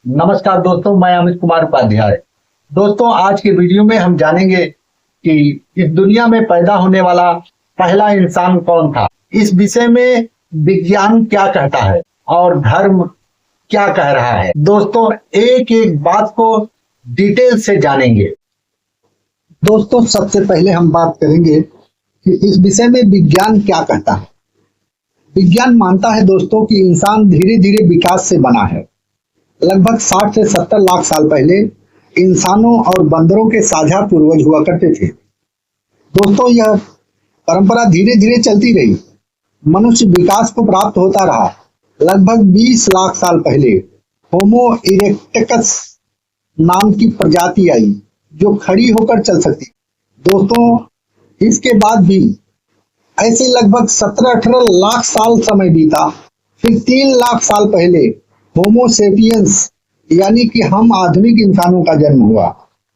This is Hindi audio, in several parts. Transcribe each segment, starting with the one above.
नमस्कार दोस्तों, मैं अमित कुमार उपाध्याय। दोस्तों, आज के वीडियो में हम जानेंगे कि इस दुनिया में पैदा होने वाला पहला इंसान कौन था। इस विषय में विज्ञान क्या कहता है और धर्म क्या कह रहा है। दोस्तों, एक एक बात को डिटेल से जानेंगे। दोस्तों, सबसे पहले हम बात करेंगे कि इस विषय में विज्ञान क्या कहता है। विज्ञान मानता है दोस्तों कि इंसान धीरे धीरे विकास से बना है। लगभग 60 से 70 लाख साल पहले इंसानों और बंदरों के साझा पूर्वज हुआ करते थे। दोस्तों, यह परंपरा धीरे धीरे चलती रही। मनुष्य विकास को प्राप्त होता रहा। लगभग 20 लाख साल पहले होमो इरेक्टस नाम की प्रजाति आई जो खड़ी होकर चल सकती। दोस्तों, इसके बाद भी ऐसे लगभग 17-18 लाख साल समय बीता। फिर 3 लाख साल पहले होमो सेपियंस यानी कि हम आधुनिक इंसानों का जन्म हुआ।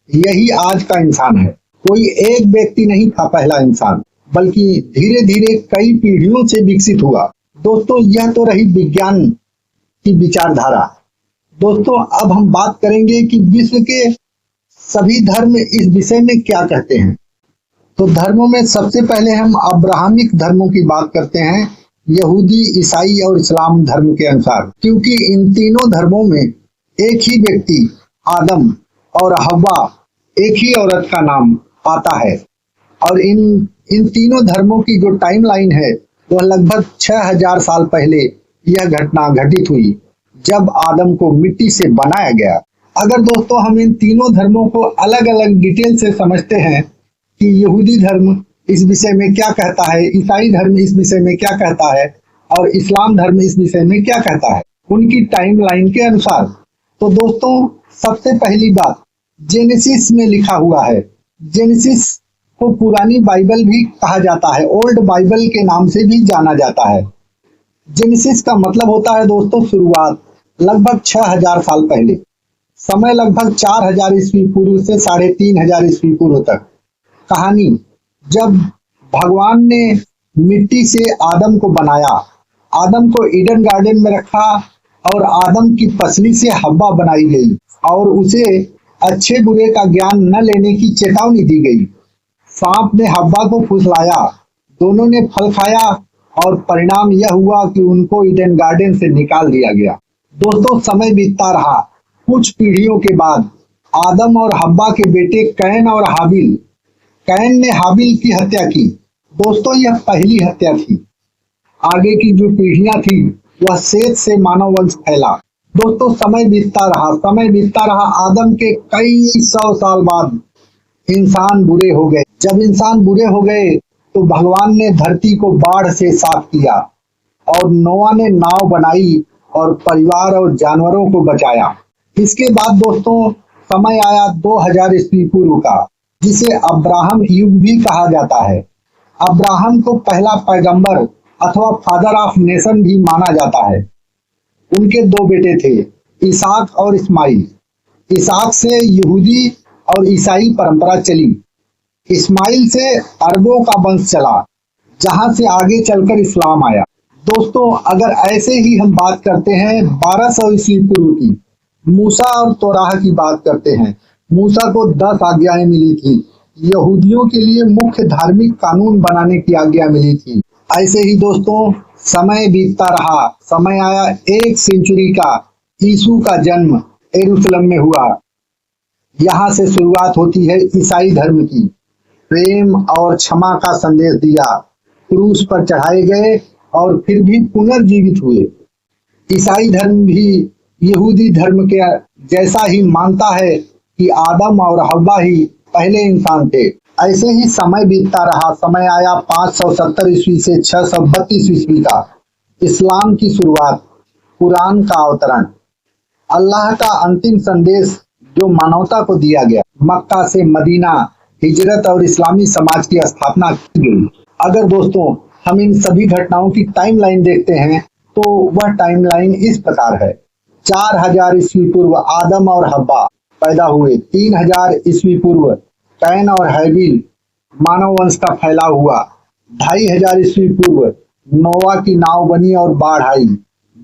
यही आज का इंसान है। कोई एक व्यक्ति नहीं था पहला इंसान, बल्कि धीरे धीरे कई पीढ़ियों से विकसित हुआ। दोस्तों, यह तो रही विज्ञान की विचारधारा। दोस्तों, अब हम बात करेंगे कि विश्व के सभी धर्म इस विषय में क्या कहते हैं। तो धर्मों में सबसे पहले हम अब्राहमिक धर्मों की बात करते हैं, यहूदी, ईसाई और इस्लाम धर्म के अनुसार। क्योंकि इन तीनों धर्मों में एक ही व्यक्ति आदम और हव्वा, एक ही औरत का नाम आता है। और इन तीनों धर्मों की जो टाइमलाइन है वह लगभग 6000 साल पहले यह घटना घटित हुई जब आदम को मिट्टी से बनाया गया। अगर दोस्तों हम इन तीनों धर्मों को अलग अलग डिटेल से समझते हैं कि यहूदी धर्म इस विषय में क्या कहता है, ईसाई धर्म इस विषय में क्या कहता है और इस्लाम धर्म इस विषय में क्या कहता है उनकी टाइमलाइन के अनुसार। तो दोस्तों, सबसे पहली बात जेनेसिस में लिखा हुआ है। जेनेसिस को पुरानी बाइबल भी कहा जाता है, ओल्ड बाइबल के नाम से भी जाना जाता है। जेनेसिस का मतलब होता है दोस्तों शुरुआत। लगभग 6000 साल पहले, समय लगभग 4000 ईस्वी पूर्व से 3500 ईस्वी पूर्व तक। कहानी, जब भगवान ने मिट्टी से आदम को बनाया, आदम को ईडन गार्डन में रखा और आदम की पसली से हव्वा बनाई गई और उसे अच्छे बुरे का ज्ञान न लेने की चेतावनी दी गई। सांप ने हव्वा को फुसलाया, दोनों ने फल खाया और परिणाम यह हुआ कि उनको ईडन गार्डन से निकाल दिया गया। दोस्तों, समय बीतता रहा। कुछ पीढ़ियों के बाद आदम और हव्वा के बेटे कैन और हाबिल। कैन ने हाबिल की हत्या की। दोस्तों, यह पहली हत्या थी। आगे की जो पीढ़ियां थी वह सेत से मानव वंश फैला। दोस्तों, समय बीतता रहा। आदम के कई 100 साल बाद इंसान बुरे हो गए। जब इंसान बुरे हो गए तो भगवान ने धरती को बाढ़ से साफ किया और नोआ ने नाव बनाई और परिवार और जानवरों को बचाया। इसके बाद दोस्तों समय आया 2000 ईस्वी पूर्व का, जिसे अब्राहम युग भी कहा जाता है। अब्राहम को पहला पैगंबर अथवा फादर ऑफ नेशन भी माना जाता है। उनके 2 बेटे थे, इसहाक और इस्माइल। इसहाक से यहूदी और ईसाई परंपरा चली। इस्माइल से अरबों का वंश चला, जहां से आगे चलकर इस्लाम आया। दोस्तों, अगर ऐसे ही हम बात करते हैं 1200 ईस्वी पूर्व की, मूसा और तौराह की बात करते हैं। मूसा को 10 आज्ञाएं मिली थी। यहूदियों के लिए मुख्य धार्मिक कानून बनाने की आज्ञा मिली थी। ऐसे ही दोस्तों समय बीतता रहा। समय आया 1 सेंचुरी का। यीशु का जन्म यरूशलेम में हुआ। यहाँ से शुरुआत होती है ईसाई धर्म की। प्रेम और क्षमा का संदेश दिया, क्रूस पर चढ़ाए गए और फिर भी पुनर्जीवित हुए। ईसाई धर्म भी यहूदी धर्म के जैसा ही मानता है कि आदम और हव्वा ही पहले इंसान थे। ऐसे ही समय बीतता रहा। समय आया 570 ईस्वी से 632 ईस्वी का। इस्लाम की शुरुआत, कुरान का अवतरण, अल्लाह का अंतिम संदेश जो मानवता को दिया गया। मक्का से मदीना हिजरत और इस्लामी समाज की स्थापना की गई। अगर दोस्तों हम इन सभी घटनाओं की टाइमलाइन देखते हैं तो वह टाइमलाइन इस प्रकार है। 4000 ईस्वी पूर्व आदम और हव्वा पैदा हुए। 3000 ईस्वी पूर्व कैन और हैबिल, मानव वंश का फैलाव हुआ। 2500 ईस्वी पूर्व नोआ की नाव बनी और बाढ़ आई।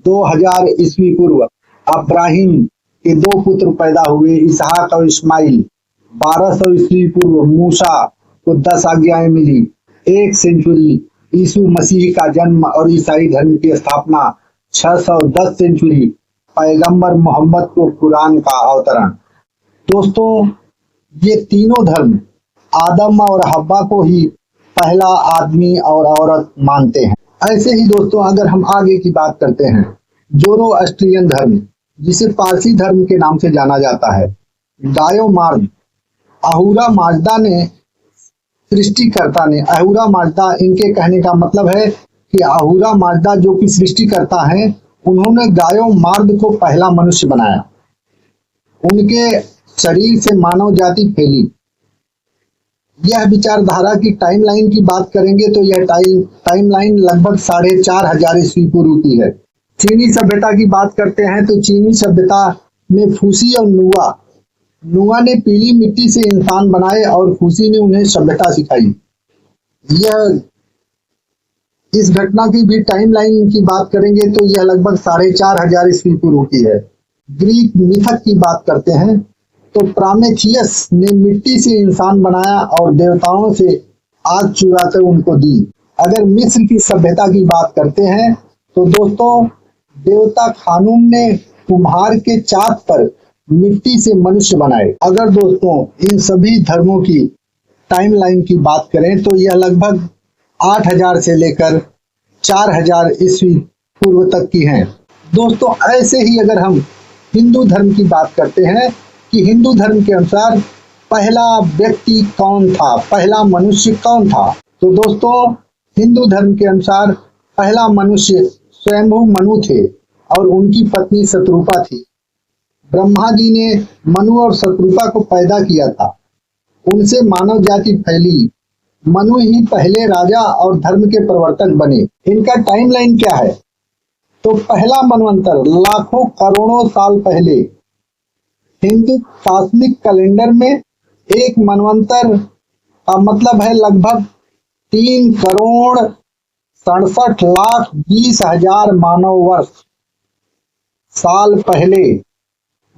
2000 ईस्वी पूर्व अब्राहिम के 2 पुत्र पैदा हुए, इसहाक और इस्माइल। 1200 ईस्वी पूर्व मूसा को 10 आज्ञाएं मिली। 1 सेंचुरी यीशु मसीह का जन्म और ईसाई धर्म की स्थापना। 610 सेंचुरी पैगंबर मोहम्मद को कुरान का अवतरण। दोस्तों, ये तीनों धर्म आदम और हव्वा को ही पहला आदमी और औरत मानते हैं। ऐसे ही दोस्तों, अगर हम आगे की बात करते हैं, जोरोअस्ट्रियन धर्म, जिसे पारसी धर्म के नाम से जाना जाता है, गायो मार्ग, अहूरा माजदा ने, सृष्टिकर्ता ने, अहूरा माजदा, इनके कहने का मतलब है कि अहूरा माजदा जो कि सृष्टिकर्ता हैं, उन्होंने गायो मार्ग को पहला मनुष्य बनाया। उनके शरीर से मानव जाति फैली। यह विचारधारा की टाइमलाइन की बात करेंगे तो यह टाइमलाइन लगभग 4500 ईस्वी पूर्व की है। चीनी सभ्यता की बात करते हैं तो चीनी सभ्यता में फूसी और नुआ ने पीली मिट्टी से इंसान बनाए और फूसी ने उन्हें सभ्यता सिखाई। यह इस घटना की भी टाइमलाइन की बात करेंगे तो यह लगभग 4500 ईस्वी पूर्व की है। ग्रीक मिथक की बात करते हैं तो प्रामेथियस ने मिट्टी से इंसान बनाया और देवताओं से आग चुराकर उनको दी। अगर मिस्र की सभ्यता की बात करते हैं तो दोस्तों, देवता खानूम ने कुम्हार के चाक पर मिट्टी से मनुष्य बनाए। अगर दोस्तों इन सभी धर्मों की टाइमलाइन की बात करें तो यह लगभग 8000 से लेकर 4000 ईस्वी पूर्व तक की हैं। दोस्तों, ऐसे ही अगर हम हिंदू धर्म की बात करते हैं कि हिंदू धर्म के अनुसार पहला व्यक्ति कौन था, पहला मनुष्य कौन था, तो दोस्तों हिंदू धर्म के अनुसार पहला मनुष्य स्वयंभू मनु थे और उनकी पत्नी शत्रुपा थी। ब्रह्मा जी ने मनु और शत्रुपा को पैदा किया था। उनसे मानव जाति फैली। मनु ही पहले राजा और धर्म के प्रवर्तक बने। इनका टाइमलाइन क्या है? तो पहला मनवंतर लाखों करोड़ों साल पहले हिंदू कॉस्मिक कैलेंडर में एक मनवंतर का मतलब है लगभग 3,67,20,000 मानव वर्ष साल पहले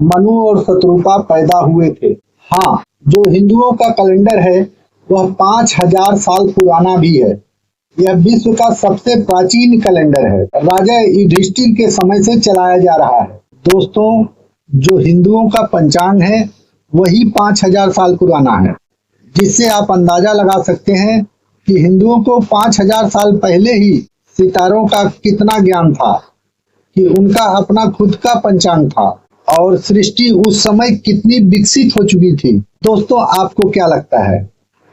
मनु और शत्रुपा पैदा हुए थे। हाँ, जो हिंदुओं का कैलेंडर है वह 5000 साल पुराना भी है। यह विश्व का सबसे प्राचीन कैलेंडर है। राजा युधिष्ठिर के समय से चलाया जा रहा है। दोस्तों, जो हिंदुओं का पंचांग है वही 5000 साल पुराना है, जिससे आप अंदाजा लगा सकते हैं कि हिंदुओं को 5000 साल पहले ही सितारों का कितना ज्ञान था, कि उनका अपना खुद का पंचांग था और सृष्टि उस समय कितनी विकसित हो चुकी थी। दोस्तों, आपको क्या लगता है,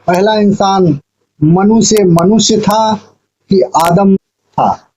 पहला इंसान मनु से मनुष्य था कि आदम था?